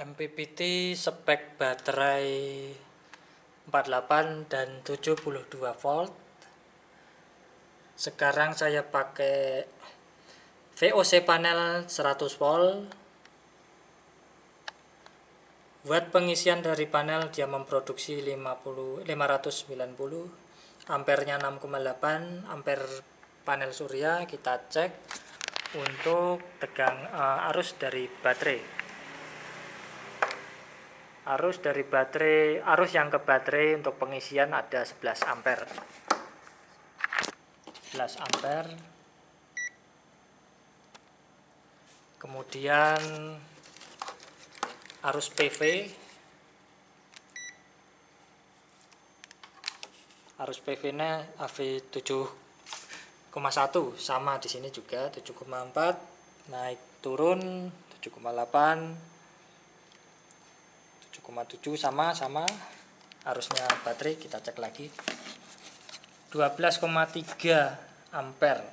MPPT spek baterai 48 dan 72 volt. Sekarang saya pakai VOC panel 100 volt. Buat pengisian dari panel dia memproduksi 590, ampernya 6,8 ampere panel surya. Kita cek untuk arus dari baterai. Arus yang ke baterai untuk pengisian ada 11 ampere. 11 ampere. Kemudian arus PV. Arus PV-nya AV 7,1 sama di sini juga 7,4, naik turun 7,8, 7,7 sama arusnya baterai. Kita cek lagi 12,3 ampere.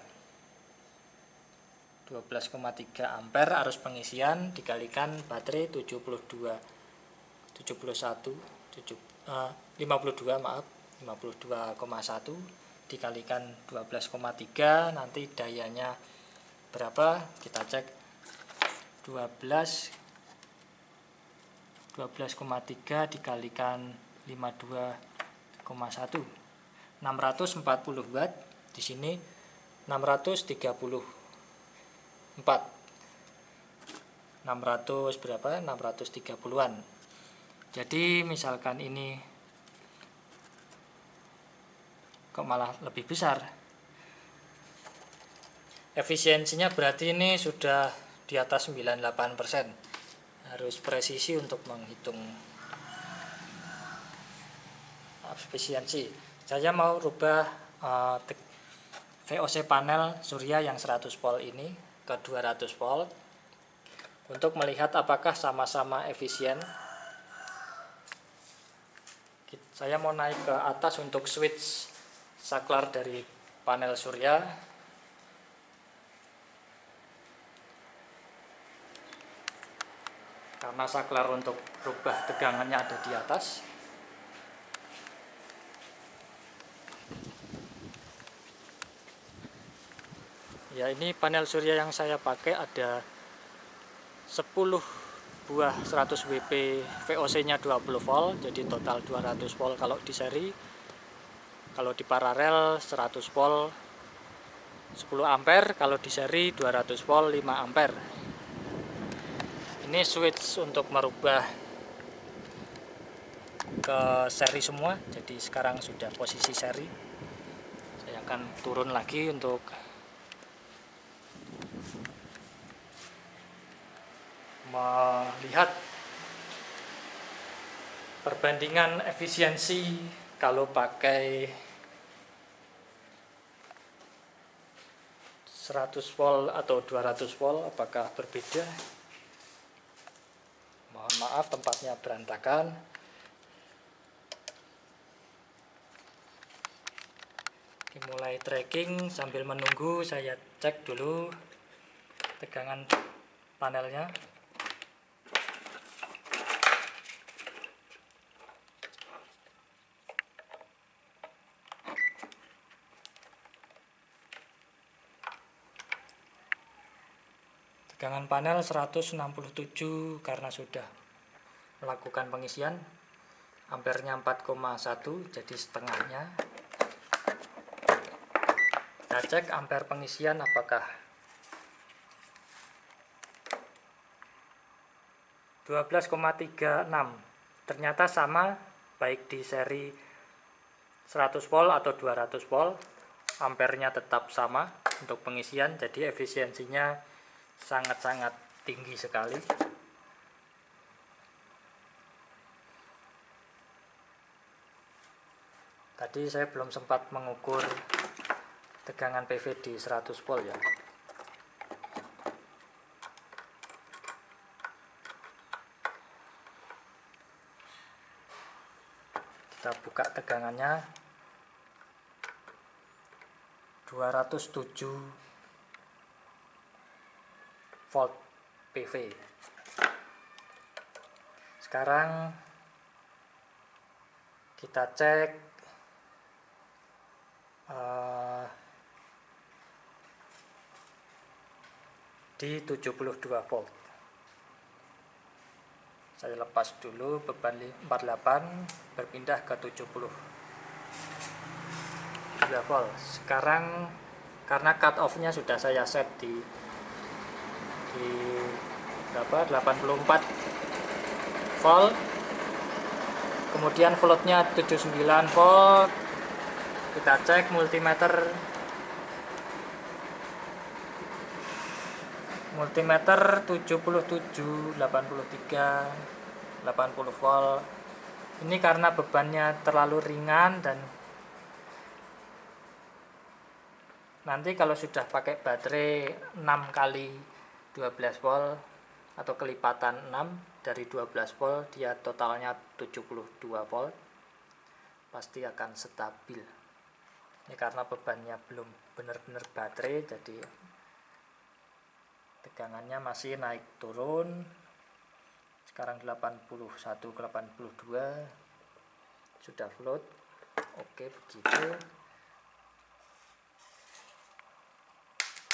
12,3 ampere arus pengisian dikalikan baterai 52 52,1 dikalikan 12,3, nanti dayanya berapa? Kita cek 12,3 dikalikan 52,1, 640 watt. Di sini 630-an. Jadi misalkan ini kok malah lebih besar, efisiensinya berarti ini sudah di atas 98%. Harus presisi untuk menghitung efisiensi. Saya mau rubah VOC panel surya yang 100 volt ini ke 200 volt untuk melihat apakah sama-sama efisien. Saya mau naik ke atas untuk switch saklar dari panel surya. Karena saklar untuk rubah tegangannya ada di atas. Ya, ini panel surya yang saya pakai ada 10 buah 100 WP, VOC-nya 20 volt, jadi total 200 volt kalau di seri. Kalau di paralel 100 volt 10 ampere, kalau di seri 200 volt 5 ampere. Ini switch untuk merubah ke seri semua, jadi sekarang sudah posisi seri. Saya akan turun lagi untuk melihat perbandingan efisiensi kalau pakai 100 volt atau 200 volt, apakah berbeda. Mohon maaf tempatnya berantakan. Mulai tracking, sambil menunggu saya cek dulu tegangan panelnya. Tegangan panel 167 karena sudah melakukan pengisian. Ampernya 4,1, jadi setengahnya. Kita cek ampere pengisian apakah 12,36. Ternyata sama baik di seri 100 volt atau 200 volt. Ampernya tetap sama untuk pengisian, jadi efisiensinya sangat-sangat tinggi sekali. Tadi saya belum sempat mengukur tegangan PV di 100 volt ya. Kita buka tegangannya 207 volt PV. Sekarang kita cek di 72 volt. Saya lepas dulu beban 48 berpindah ke 72 volt. Sekarang karena cut off-nya sudah saya set di berapa? 84 volt. Kemudian voltnya 79 volt. Kita cek multimeter 77, 83, 80 volt. Ini karena bebannya terlalu ringan, dan nanti kalau sudah pakai baterai 6 kali 12 volt atau kelipatan 6 dari 12 volt, dia totalnya 72 volt, pasti akan stabil. Ini karena bebannya belum benar-benar baterai, jadi tegangannya masih naik turun. Sekarang 81 ke 82 sudah float. Oke, begitu.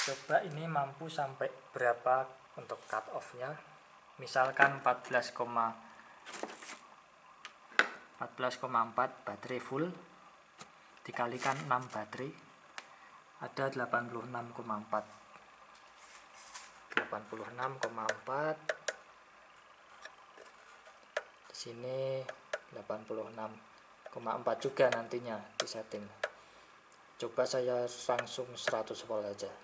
Coba ini mampu sampai berapa untuk cut off nya. Misalkan 14,4 baterai full dikalikan 6 baterai ada 86,4. 86,4 di sini 86,4 juga nantinya di setting. Coba saya langsung 100 volt aja.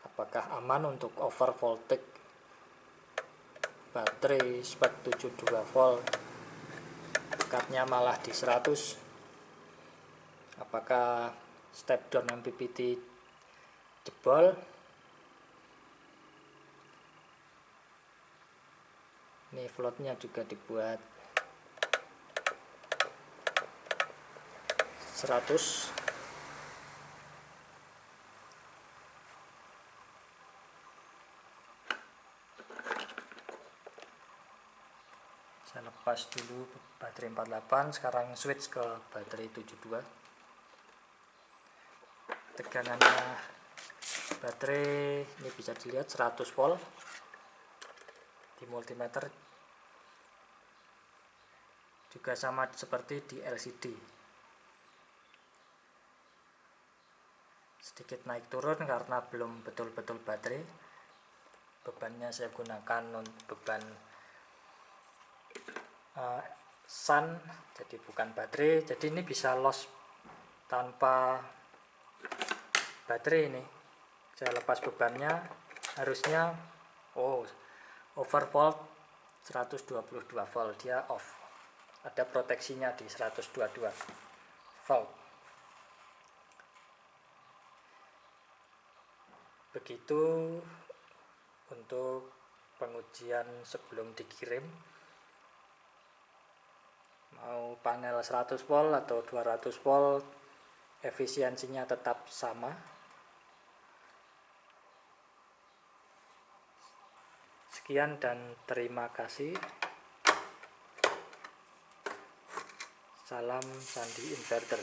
Apakah aman untuk over voltage baterai spek 72 volt, cutnya malah di 100? Apakah step down MPPT jebol? Ini floatnya juga dibuat 100. Saya lepas dulu baterai 48, sekarang switch ke baterai 72. Tegangannya baterai ini bisa dilihat 100 volt di multimeter, juga sama seperti di LCD, sedikit naik turun karena belum betul-betul baterai. Bebannya saya gunakan beban sun, jadi bukan baterai, jadi ini bisa loss tanpa baterai. Ini saya lepas bebannya, harusnya overvolt 122 volt, dia off, ada proteksinya di 122 volt. Begitu untuk pengujian sebelum dikirim. Mau panel 100 volt atau 200 volt, efisiensinya tetap sama. Sekian dan terima kasih. Salam Sandi Inverter.